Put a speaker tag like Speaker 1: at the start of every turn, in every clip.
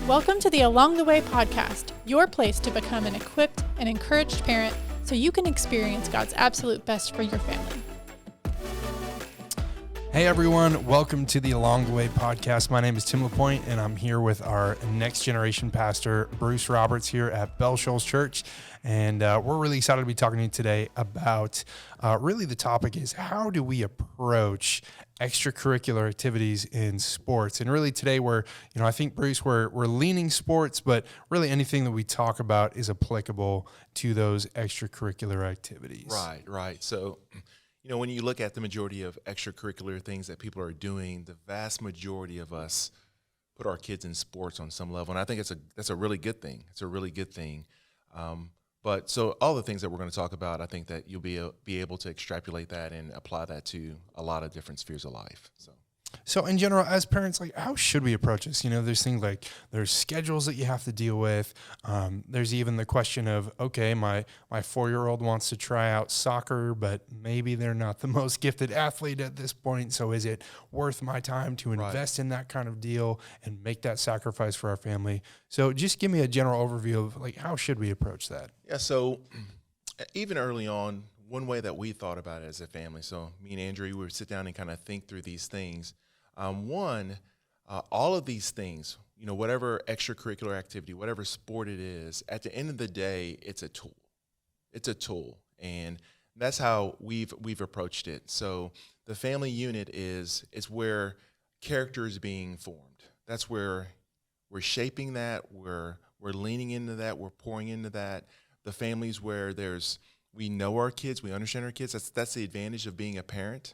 Speaker 1: Welcome to the Along the Way podcast, your place to become an equipped and encouraged parent so you can experience God's absolute best for your family.
Speaker 2: Hey everyone, welcome to the Along the Way podcast. My name is Tim LaPointe, and I'm here with our next generation pastor, Bruce Roberts, here at Shoals Church. And we're really excited to be talking to you today about really the topic is how do we approach extracurricular activities in sports? And really today I think, Bruce, we're leaning sports, but really anything that we talk about is applicable to those extracurricular activities.
Speaker 3: Right. So, when you look at the majority of extracurricular things that people are doing, the vast majority of us put our kids in sports on some level. And I think that's a really good thing. It's a really good thing. But so all the things that we're going to talk about, I think that you'll be able to extrapolate that and apply that to a lot of different spheres of life.
Speaker 2: So in general, as parents, how should we approach this? There's things like there's schedules that you have to deal with. There's even the question of, okay, my 4-year-old wants to try out soccer, but maybe they're not the most gifted athlete at this point. So is it worth my time to invest in that kind of deal and make that sacrifice for our family? So just give me a general overview of how should we approach that?
Speaker 3: Yeah. So even early on, one way that we thought about it as a family, so me and Andrew, we would sit down and kind of think through these things. All of these things, whatever extracurricular activity, whatever sport it is, at the end of the day, it's a tool. It's a tool, and that's how we've approached it. So the family unit is where character is being formed. That's where we're shaping that. We're leaning into that. We're pouring into that. The family's where we know our kids, we understand our kids. That's the advantage of being a parent.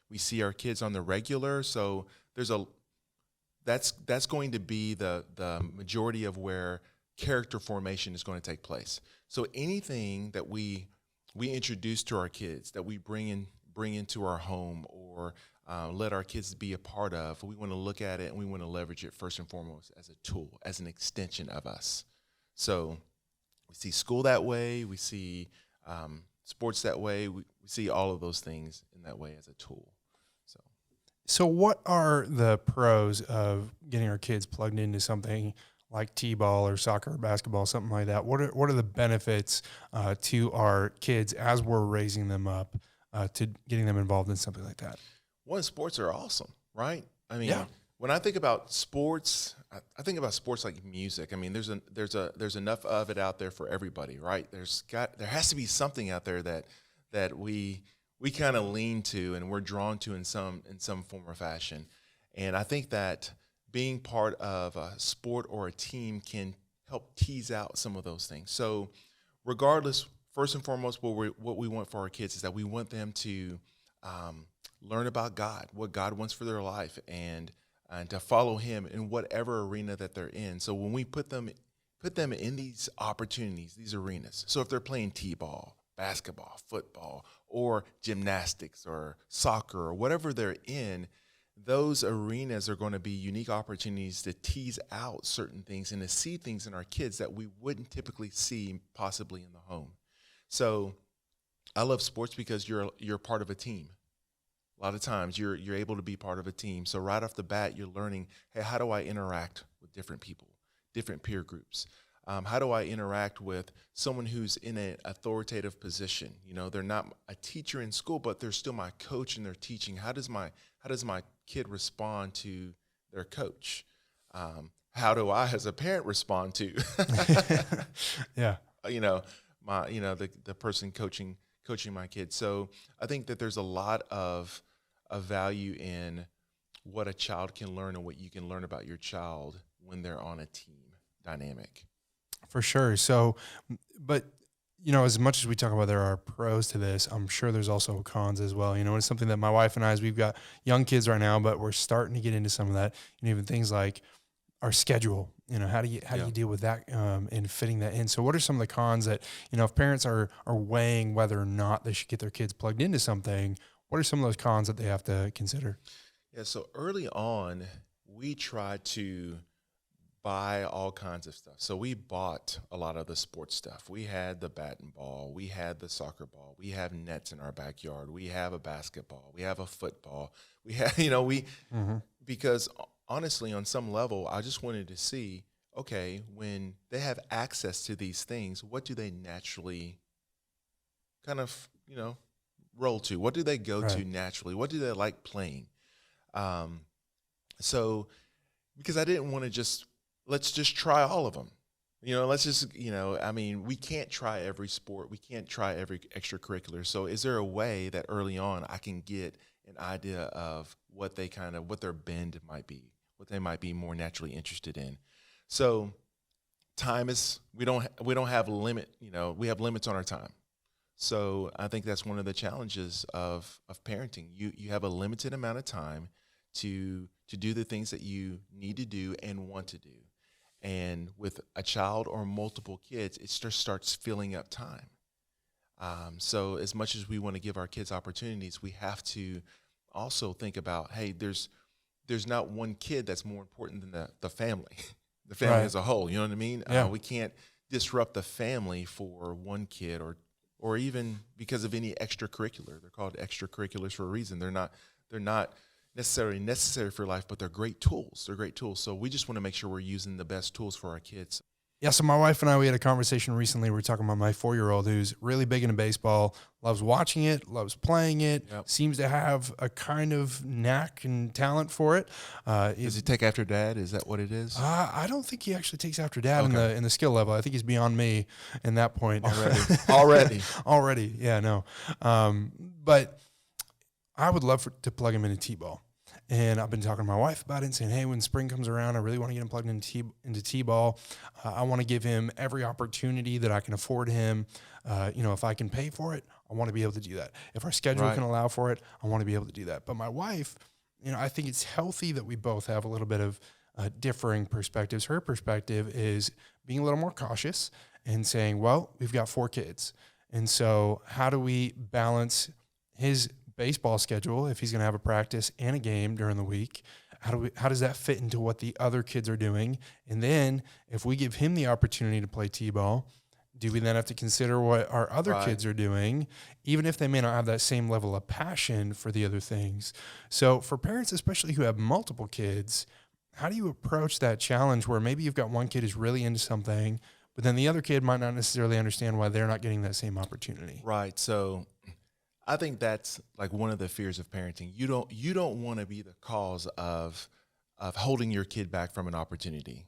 Speaker 3: We see our kids on the regular, so that's going to be the majority of where character formation is going to take place. So anything that we introduce to our kids, that we bring into our home, or let our kids be a part of, we want to look at it and we want to leverage it first and foremost as a tool, as an extension of us. So we see school that way, we see sports that way, we see all of those things in that way as a tool.
Speaker 2: So what are the pros of getting our kids plugged into something like t-ball or soccer or basketball, something like that? What are the benefits to our kids as we're raising them up to getting them involved in something like that?
Speaker 3: One, sports are awesome, right?
Speaker 2: Yeah.
Speaker 3: When I think about sports, I think about sports like music. There's enough of it out there for everybody, right? There has to be something out there that we kind of lean to and we're drawn to in some form or fashion. And I think that being part of a sport or a team can help tease out some of those things. So regardless, first and foremost, what we want for our kids is that we want them to learn about God, what God wants for their life, and to follow him in whatever arena that they're in. So when we put them in these opportunities, these arenas, so if they're playing t-ball, basketball, football, or gymnastics or soccer or whatever they're in, those arenas are going to be unique opportunities to tease out certain things and to see things in our kids that we wouldn't typically see possibly in the home. So I love sports because you're part of a team. A lot of times you're able to be part of a team. So right off the bat, you're learning, hey, how do I interact with different people, different peer groups? How do I interact with someone who's in an authoritative position? They're not a teacher in school, but they're still my coach and they're teaching. How does my kid respond to their coach? How do I, as a parent, respond to?
Speaker 2: Yeah.
Speaker 3: The person coaching my kid. So I think that there's a lot of value in what a child can learn and what you can learn about your child when they're on a team dynamic.
Speaker 2: For sure. So, but, as much as we talk about there are pros to this, I'm sure there's also cons as well. It's something that my wife and I, we've got young kids right now, but we're starting to get into some of that, and even things like our schedule. How do you deal with that and fitting that in? So what are some of the cons that, if parents are weighing whether or not they should get their kids plugged into something, what are some of those cons that they have to consider?
Speaker 3: Yeah, so early on, we tried to buy all kinds of stuff. So we bought a lot of the sports stuff. We had the bat and ball. We had the soccer ball. We have nets in our backyard. We have a basketball. We have a football. We have, because honestly, on some level, I just wanted to see okay, when they have access to these things, what do they naturally kind of, roll to? What do they go to
Speaker 2: Right.
Speaker 3: naturally? What do they like playing? Um, so, because I didn't want to let's just try all of them. Let's just, we can't try every sport. We can't try every extracurricular. So is there a way that early on I can get an idea of what their bend might be, what they might be more naturally interested in? So we don't have a limit, we have limits on our time. So I think that's one of the challenges of parenting. You have a limited amount of time to do the things that you need to do and want to do. And with a child or multiple kids, it just starts filling up time. So as much as we want to give our kids opportunities, we have to also think about, hey, there's not one kid that's more important than the family, the family
Speaker 2: Right.
Speaker 3: as a whole. You know what I mean?
Speaker 2: Yeah.
Speaker 3: We can't disrupt the family for one kid or even because of any extracurricular. They're called extracurriculars for a reason. They're not necessarily necessary for life, but they're great tools. They're great tools. So we just want to make sure we're using the best tools for our kids.
Speaker 2: Yeah, so my wife and I, we had a conversation recently. We were talking about my 4-year-old who's really big into baseball, loves watching it, loves playing it,
Speaker 3: Yep.
Speaker 2: seems to have a kind of knack and talent for it.
Speaker 3: Does he take after dad? Is that what it is?
Speaker 2: I don't think he actually takes after dad
Speaker 3: Okay.
Speaker 2: in the skill level. I think he's beyond me in that point.
Speaker 3: Already.
Speaker 2: Yeah, no. But I would love to plug him into T-ball. And I've been talking to my wife about it and saying, hey, when spring comes around, I really want to get him plugged into T-ball. I want to give him every opportunity that I can afford him. If I can pay for it, I want to be able to do that. If our schedule
Speaker 3: Right.
Speaker 2: can allow for it, I want to be able to do that. But my wife, I think it's healthy that we both have a little bit of differing perspectives. Her perspective is being a little more cautious and saying, well, we've got 4 kids. And so how do we balance his baseball schedule if he's going to have a practice and a game during the week? How does that fit into what the other kids are doing? And then if we give him the opportunity to play T-ball, do we then have to consider what our other
Speaker 3: Right.
Speaker 2: kids are doing, even if they may not have that same level of passion for the other things? So for parents, especially who have multiple kids, how do you approach that challenge where maybe you've got one kid who's really into something, but then the other kid might not necessarily understand why they're not getting that same opportunity?
Speaker 3: Right. So I think that's like one of the fears of parenting. You don't want to be the cause of holding your kid back from an opportunity.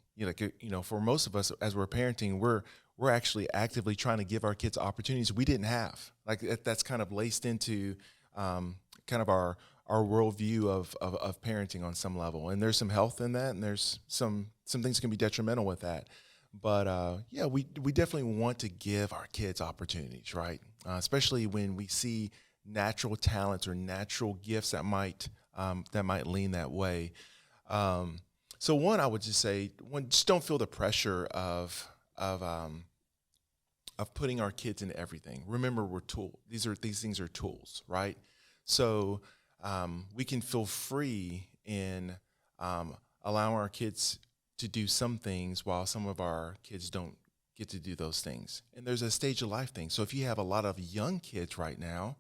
Speaker 3: For most of us as we're parenting, we're actually actively trying to give our kids opportunities we didn't have. Like that's kind of laced into kind of our worldview of parenting on some level. And there's some health in that, and there's some things can be detrimental with that. But we definitely want to give our kids opportunities, right? Especially when we see natural talents or natural gifts that might lean that way. So one, I would just say, just don't feel the pressure of putting our kids into everything. Remember, we're tools. These things are tools, right? So we can feel free in allowing our kids to do some things while some of our kids don't get to do those things. And there's a stage of life thing. So if you have a lot of young kids right now,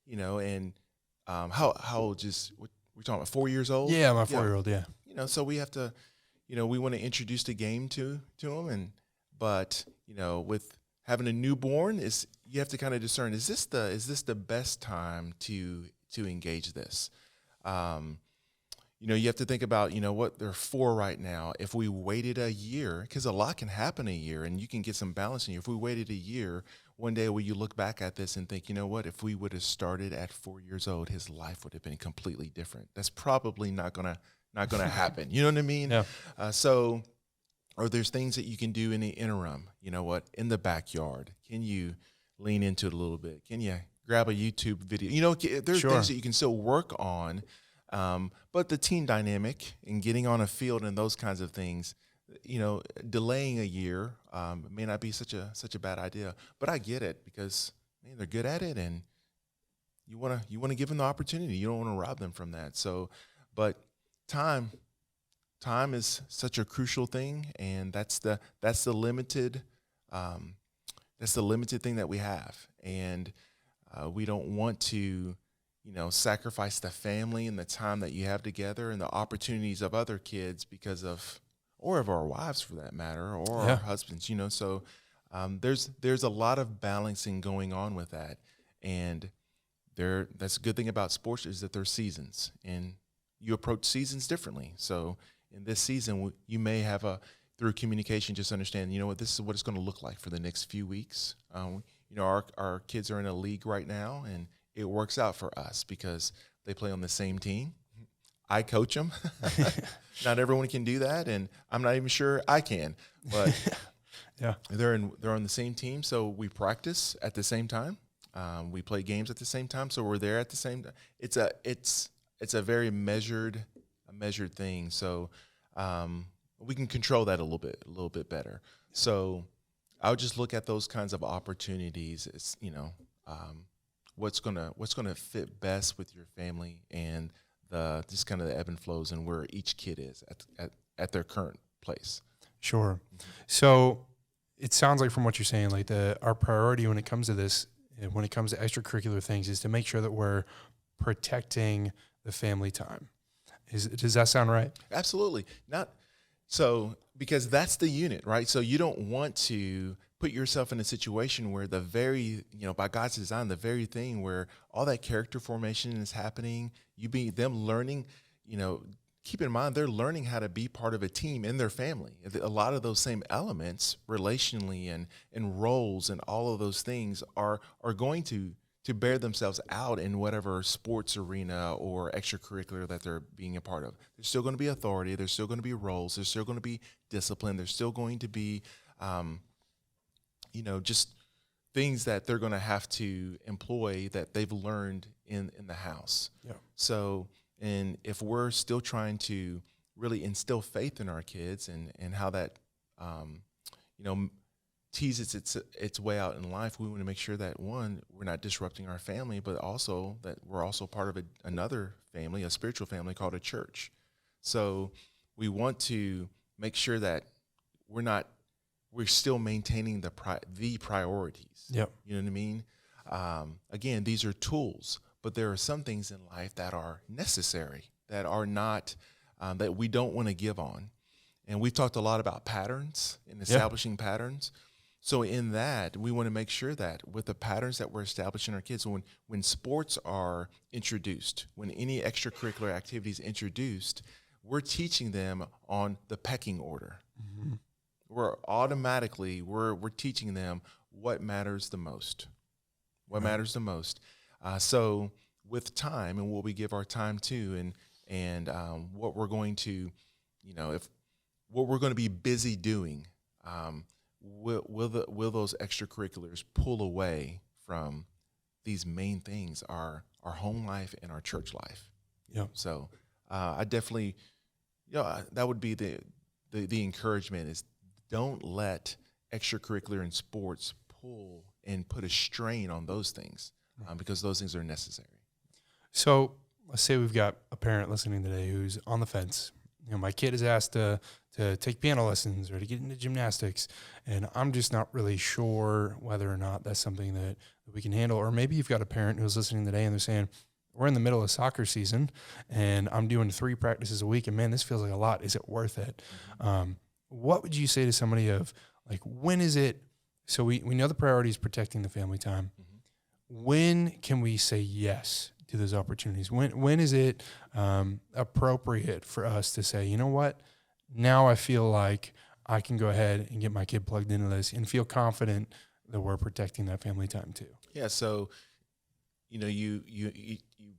Speaker 3: and how old we're talking about 4 years old?
Speaker 2: Yeah, my 4-year-old, yeah.
Speaker 3: So we have to, we want to introduce the game to them, but with having a newborn, you have to kind of discern, is this the best time to engage this? You have to think about, what they're for right now. If we waited a year, because a lot can happen a year and you can get some balance in here. If we waited a year, one day will you look back at this and think, you know what, if we would have started at 4 years old, his life would have been completely different. That's probably not gonna happen. You know what I mean?
Speaker 2: Yeah.
Speaker 3: Or there's things that you can do in the interim. You know what? In the backyard, can you lean into it a little bit? Can you grab a YouTube video? There's
Speaker 2: Sure.
Speaker 3: things that you can still work on. But the team dynamic and getting on a field and those kinds of things, delaying a year may not be such a bad idea. But I get it because they're good at it, and you want to give them the opportunity. You don't want to rob them from that. So, but time is such a crucial thing, and that's the limited thing that we have, and we don't want to sacrifice the family and the time that you have together and the opportunities of other kids because of or of our wives for that matter, or
Speaker 2: Yeah.
Speaker 3: our husbands, so there's a lot of balancing going on with that. And that's a good thing about sports is that there's seasons, and you approach seasons differently. So in this season, you may have through communication, just understand, this is what it's going to look like for the next few weeks. Our kids are in a league right now, and it works out for us because they play on the same team. I coach them. Not everyone can do that, and I'm not even sure I can. But
Speaker 2: Yeah.
Speaker 3: they're on the same team, so we practice at the same time. We play games at the same time, so we're there at the same time. It's a very measured thing. So we can control that a little bit better. So I would just look at those kinds of opportunities as what's gonna fit best with your family, and just kind of the ebb and flows and where each kid is at their current place.
Speaker 2: Sure. So it sounds like from what you're saying, like our priority when it comes to this, when it comes to extracurricular things, is to make sure that we're protecting the family time. Does that sound right?
Speaker 3: Absolutely. Because that's the unit, right? So you don't want to put yourself in a situation where by God's design, the very thing where all that character formation is happening, them learning, keep in mind, they're learning how to be part of a team in their family. A lot of those same elements relationally and roles and all of those things are going to bear themselves out in whatever sports arena or extracurricular that they're being a part of. There's still going to be authority. There's still going to be roles. There's still going to be discipline. There's still going to be, just things that they're going to have to employ that they've learned in the house.
Speaker 2: Yeah. So,
Speaker 3: and if we're still trying to really instill faith in our kids and how that, teases its way out in life, we want to make sure that, one, we're not disrupting our family, but also that we're also part of another family, a spiritual family called a church. So we want to make sure that we're still maintaining the priorities.
Speaker 2: Yep.
Speaker 3: You know what I mean? Again, these are tools, but there are some things in life that are necessary, that are not, that we don't want to give on. And we've talked a lot about patterns and establishing patterns. So in that, we want to make sure that with the patterns that we're establishing our kids, when sports are introduced, when any extracurricular activity is introduced, we're teaching them on the pecking order. Mm-hmm. We're teaching them what matters the most. Matters the most. So with time and what we give our time to, and what we're going to, what we're going to be busy doing, will those extracurriculars pull away from these main things, our home life and our church life?
Speaker 2: Yeah.
Speaker 3: So I definitely, that would be the encouragement is, don't let extracurricular and sports pull and put a strain on those things, because those things are necessary.
Speaker 2: So let's say we've got a parent listening today who's on the fence. My kid is asked to take piano lessons or to get into gymnastics, and I'm just not really sure whether or not that's something that we can handle. Or maybe you've got a parent who's listening today and they're saying, we're in the middle of soccer season and I'm doing 3 practices a week, and man, this feels like a lot. Is it worth it? Mm-hmm. What would you say to somebody of, like, when is it? So we know the priority is protecting the family time. Mm-hmm. When can we say yes to those opportunities? When is it appropriate for us to say, you know what, now I feel like I can go ahead and get my kid plugged into this and feel confident that we're protecting that family time too? Yeah.
Speaker 3: So, you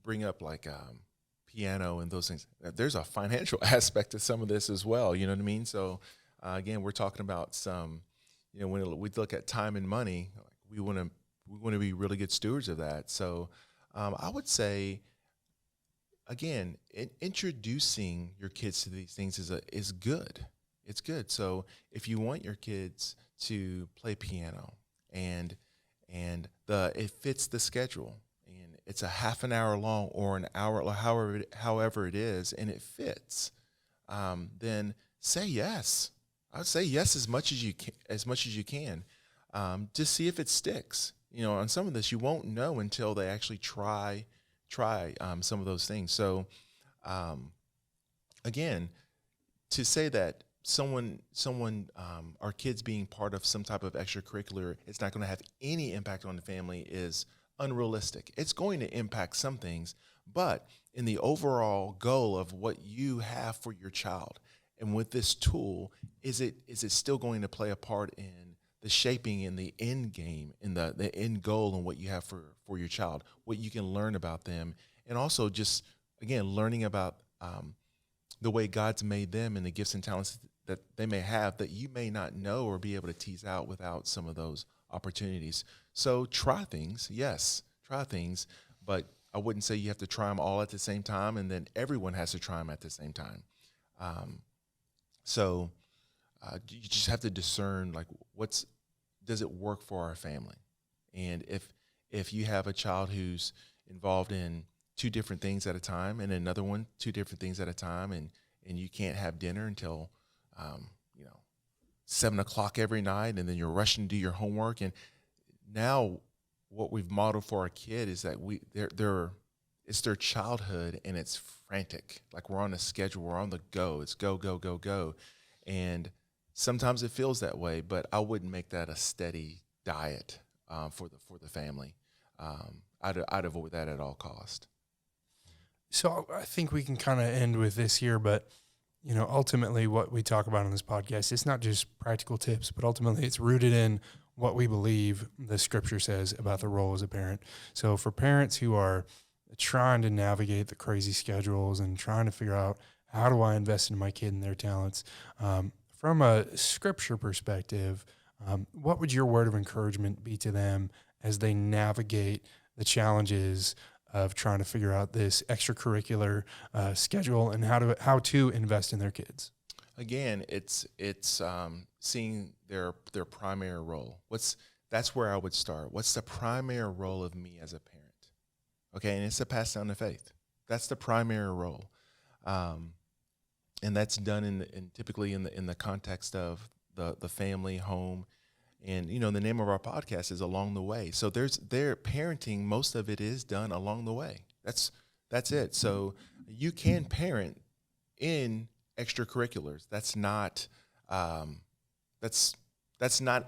Speaker 3: bring up like piano and those things. There's a financial aspect to some of this as well. You know what I mean? So again, we're talking about some, when we look at time and money, we want to be really good stewards of that. So I would say, again, introducing your kids to these things is good. It's good. So if you want your kids to play piano and it fits the schedule, and it's a half an hour long or an hour, however it is, and it fits, then say yes. I would say yes as much as you can. Just see if it sticks. On some of this, you won't know until they actually try some of those things. So, again, to say that our kids being part of some type of extracurricular, it's not going to have any impact on the family is unrealistic. It's going to impact some things, but in the overall goal of what you have for your child, and with this tool, is it still going to play a part in the shaping in the end game, in the end goal and what you have for your child, what you can learn about them, and also just, again, learning about the way God's made them and the gifts and talents that they may have that you may not know or be able to tease out without some of those opportunities. So try things, yes, but I wouldn't say you have to try them all at the same time, and then everyone has to try them at the same time. So you just have to discern, like, does it work for our family? And if you have a child who's involved in 2 different things at a time, and another one 2 different things at a time, and you can't have dinner until 7:00 every night, and then you're rushing to do your homework, and now what we've modeled for our kid is that it's their childhood, and it's frantic. Like, we're on a schedule, we're on the go. It's go, go, go, go. And sometimes it feels that way, but I wouldn't make that a steady diet for the family. I'd avoid that at all cost.
Speaker 2: So I think we can kind of end with this here, but ultimately what we talk about on this podcast, it's not just practical tips, but ultimately it's rooted in what we believe the scripture says about the role as a parent. So for parents who are trying to navigate the crazy schedules and trying to figure out, how do I invest in my kid and their talents? From a scripture perspective, what would your word of encouragement be to them as they navigate the challenges of trying to figure out this extracurricular schedule and how to invest in their kids?
Speaker 3: Again, it's seeing their primary role. That's where I would start. What's the primary role of me as a parent? Okay, and it's to pass down the faith. That's the primary role, and that's done in typically in the context of the family, home, and the name of our podcast is Along the Way. So their parenting, most of it is done along the way. That's it. So you can parent in extracurriculars. That's not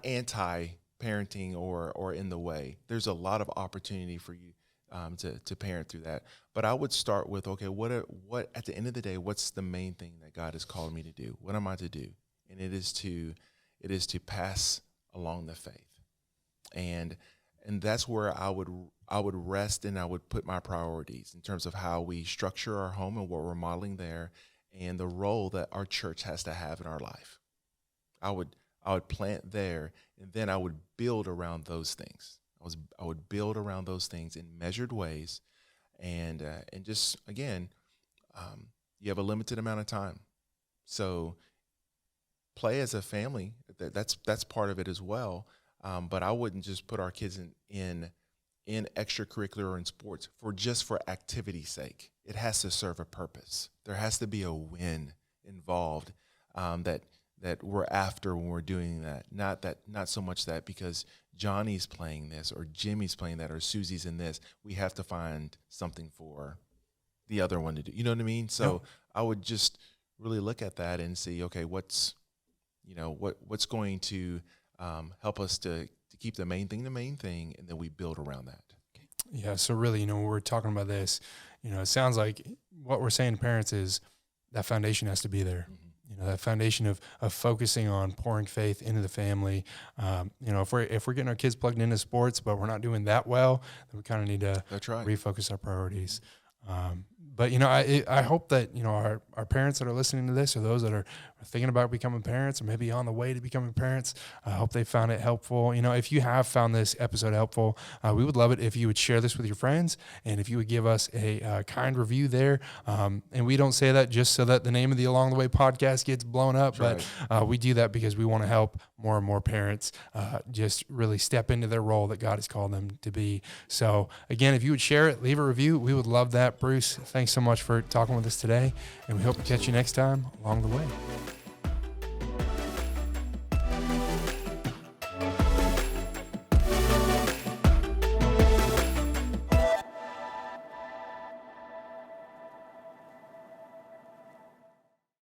Speaker 3: anti-parenting or in the way. There's a lot of opportunity for you to parent through that. But I would start with, okay, what at the end of the day, what's the main thing that God has called me to do? What am I to do? And it is to pass along the faith. And that's where I would rest, and I would put my priorities in terms of how we structure our home and what we're modeling there, and the role that our church has to have in our life. I would plant there, and then I would build around those things. I would build around those things in measured ways, and just, again, you have a limited amount of time, so play as a family. That's part of it as well. But I wouldn't just put our kids in extracurricular or in sports for activity's sake. It has to serve a purpose. There has to be a win involved that we're after when we're doing that. Not so much that because Johnny's playing this or Jimmy's playing that or Susie's in this, we have to find something for the other one to do. You know what I mean? So I would just really look at that and see, okay, what's going to help us to keep the main thing, and then we build around that.
Speaker 2: Yeah. So really, when we're talking about this, it sounds like what we're saying to parents is that foundation has to be there. Mm-hmm. That foundation of focusing on pouring faith into the family. If we're getting our kids plugged into sports, but we're not doing that well, then we kind of need to refocus our priorities. But I hope that our parents that are listening to this, or those that are thinking about becoming parents, or maybe on the way to becoming parents, I hope they found it helpful. If you have found this episode helpful, we would love it if you would share this with your friends, and if you would give us a kind review there. And we don't say that just so that the name of the Along the Way podcast gets blown up, but we do that because we want to help more and more parents just really step into their role that God has called them to be. So again, if you would share it, leave a review, we would love that. Bruce, thanks so much for talking with us today, and we hope to catch you next time along the way.